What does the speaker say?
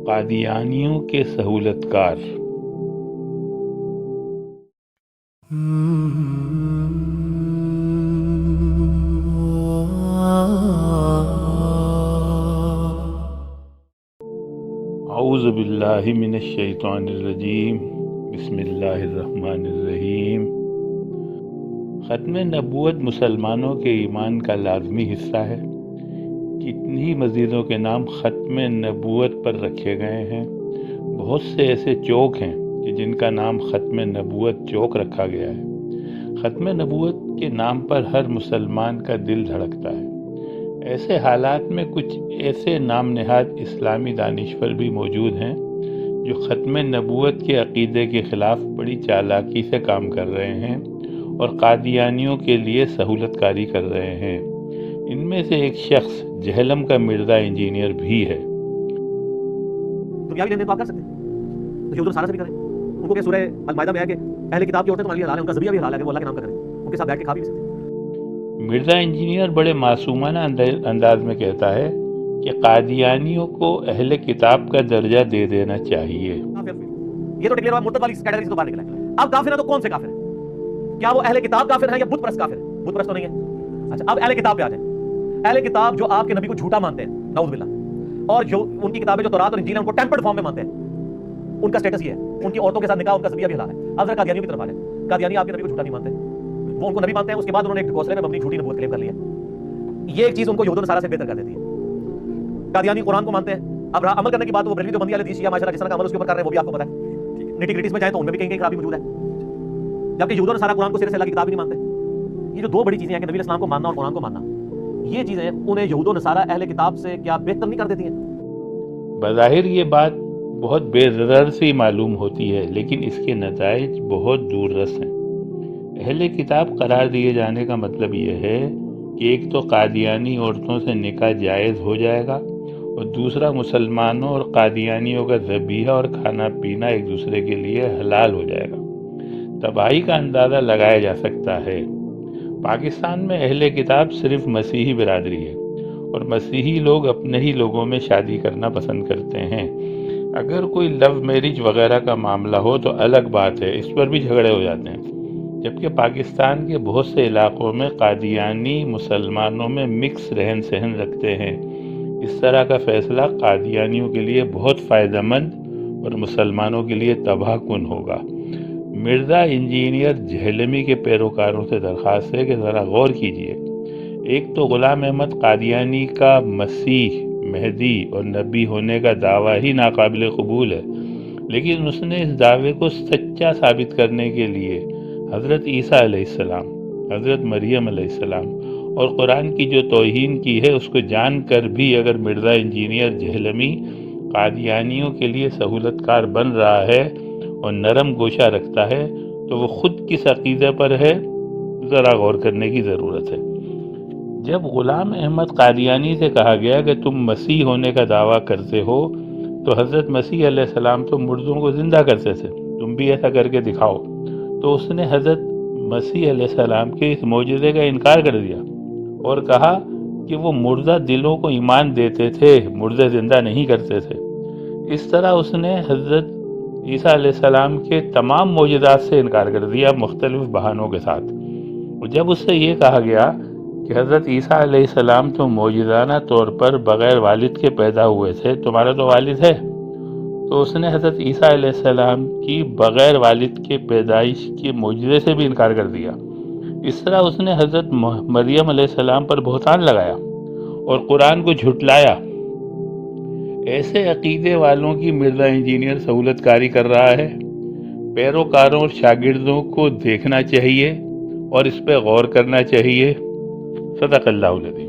قادیانیوں کے سہولت کار۔ اعوذ باللہ من الشیطان الرجیم، بسم اللہ الرحمن الرحیم۔ ختم نبوت مسلمانوں کے ایمان کا لازمی حصہ ہے۔ کتنی مزیدوں کے نام ختم نبوت پر رکھے گئے ہیں۔ بہت سے ایسے چوک ہیں کہ جن کا نام ختم نبوت چوک رکھا گیا ہے۔ ختم نبوت کے نام پر ہر مسلمان کا دل دھڑکتا ہے۔ ایسے حالات میں کچھ ایسے نام نہاد اسلامی دانشور بھی موجود ہیں جو ختم نبوت کے عقیدے کے خلاف بڑی چالاکی سے کام کر رہے ہیں اور قادیانیوں کے لیے سہولت کاری کر رہے ہیں۔ ان میں سے ایک شخص جہلم کا مرزا انجینئر بھی ہے۔ دنیاوی لین دین تو آپ کر سکتے ہیں، تو یہود و نصارہ سے بھی کریں۔ ان کو کہ سورہ المائدہ میں ہے کہ اہل کتاب کی عورتیں تمہارے لیے حلال ہیں، ان کا ذبیحہ بھی حلال ہے کہ وہ اللہ کے نام کا کریں، ان کے ساتھ بیٹھ کے کھا بھی سکتے ہیں۔ مرزا انجینئر بڑے معصومانہ انداز میں کہتا ہے کہ قادیانیوں کو اہل کتاب کا درجہ دے دینا چاہیے۔ یہ تو ڈکلیئر ہوا مرتد والی کیٹیگری سے تو باہر نکلا ہے۔ اب کافر ہے تو کون سے کافر ہیں؟ کیا وہ اہل کتاب کافر ہیں یا بت پرست کافر ہیں؟ بت پرست تو نہیں ہے۔ اچھا، اب اہل کتاب پہ آ جائیں۔ اہل کتاب جو آپ کے نبی کو جھوٹا مانتے ہیں، نعوذ باللہ، اور جو ان کی کتابیں جو تورات اور انجیل ہیں ان کو ٹیمپرڈ فارم میں مانتے ہیں، ان کا سٹیٹس یہ ہے، ان کی عورتوں کے ساتھ نکاح، ان کا ذبیحہ بھی حلال ہے۔ اب ذرا قادیانیوں کی طرف آ جائیں۔ قادیانی آپ کے نبی کو جھوٹا نہیں مانتے، وہ ان کو نبی مانتے ہیں، اس کے بعد انہوں نے ایک گھونسلے میں مبنی جھوٹی نبوت کلیم کر لی ہے۔ یہ ایک چیز ان کو یہود و نصارہ سے بہتر کر دیتی ہے۔ قادیانی قرآن کو مانتے ہیں، اب عمل کرنے کی بات وہ بریلوی دیوبندی والے حدیث شیعہ ماشاءاللہ جس طرح کا عمل اس کے اوپر کر رہے ہیں وہ بھی آپ کو پتہ ہے۔ نیٹی گریٹیز میں جائیں تو ان میں بھی کہیں کہیں خرابی موجود ہے، جبکہ یہود و نصارہ قرآن کو سرے سے اللہ کی کتاب ہی نہیں مانتے۔ یہ جو دو بڑی چیزیں ہیں کہ نبی اسلام کو ماننا اور قرآن کو ماننا، یہ چیزیں انہیں یہود و نصارہ اہل کتاب سے کیا بہتر نہیں کر دیتی ہیں؟ بظاہر یہ بات بہت بے ضرر سی معلوم ہوتی ہے، لیکن اس کے نتائج بہت دور رس ہیں۔ اہل کتاب قرار دیے جانے کا مطلب یہ ہے کہ ایک تو قادیانی عورتوں سے نکاح جائز ہو جائے گا، اور دوسرا مسلمانوں اور قادیانیوں کا ذبیحہ اور کھانا پینا ایک دوسرے کے لیے حلال ہو جائے گا۔ تباہی کا اندازہ لگایا جا سکتا ہے۔ پاکستان میں اہل کتاب صرف مسیحی برادری ہے، اور مسیحی لوگ اپنے ہی لوگوں میں شادی کرنا پسند کرتے ہیں۔ اگر کوئی لو میرج وغیرہ کا معاملہ ہو تو الگ بات ہے، اس پر بھی جھگڑے ہو جاتے ہیں۔ جبکہ پاکستان کے بہت سے علاقوں میں قادیانی مسلمانوں میں مکس رہن سہن رکھتے ہیں۔ اس طرح کا فیصلہ قادیانیوں کے لیے بہت فائدہ مند اور مسلمانوں کے لیے تباہ کن ہوگا۔ مرزا انجینئر جہلمی کے پیروکاروں سے درخواست ہے کہ ذرا غور کیجیے۔ ایک تو غلام احمد قادیانی کا مسیح، مہدی اور نبی ہونے کا دعویٰ ہی ناقابل قبول ہے، لیکن اس نے اس دعوے کو سچا ثابت کرنے کے لیے حضرت عیسیٰ علیہ السلام، حضرت مریم علیہ السلام اور قرآن کی جو توہین کی ہے اس کو جان کر بھی اگر مرزا انجینئر جہلمی قادیانیوں کے لیے سہولت کار بن رہا ہے اور نرم گوشہ رکھتا ہے تو وہ خود کس عقیدے پر ہے، ذرا غور کرنے کی ضرورت ہے۔ جب غلام احمد قادیانی سے کہا گیا کہ تم مسیح ہونے کا دعویٰ کرتے ہو تو حضرت مسیح علیہ السلام تو مردوں کو زندہ کرتے تھے، تم بھی ایسا کر کے دکھاؤ، تو اس نے حضرت مسیح علیہ السلام کے اس معجزے کا انکار کر دیا اور کہا کہ وہ مردہ دلوں کو ایمان دیتے تھے، مردے زندہ نہیں کرتے تھے۔ اس طرح اس نے حضرت عیسیٰ علیہ السلام کے تمام معجزات سے انکار کر دیا مختلف بہانوں کے ساتھ۔ اور جب اس سے یہ کہا گیا کہ حضرت عیسیٰ علیہ السلام تو معجزانہ طور پر بغیر والد کے پیدا ہوئے تھے، تمہارا تو والد ہے، تو اس نے حضرت عیسیٰ علیہ السلام کی بغیر والد کے پیدائش کے معجزے سے بھی انکار کر دیا۔ اس طرح اس نے حضرت مریم علیہ السلام پر بہتان لگایا اور قرآن کو جھٹلایا۔ ایسے عقیدے والوں کی مرزا انجینئر سہولت کاری کر رہا ہے۔ پیروکاروں اور شاگردوں کو دیکھنا چاہیے اور اس پہ غور کرنا چاہیے۔ صدق اللہ العظیم۔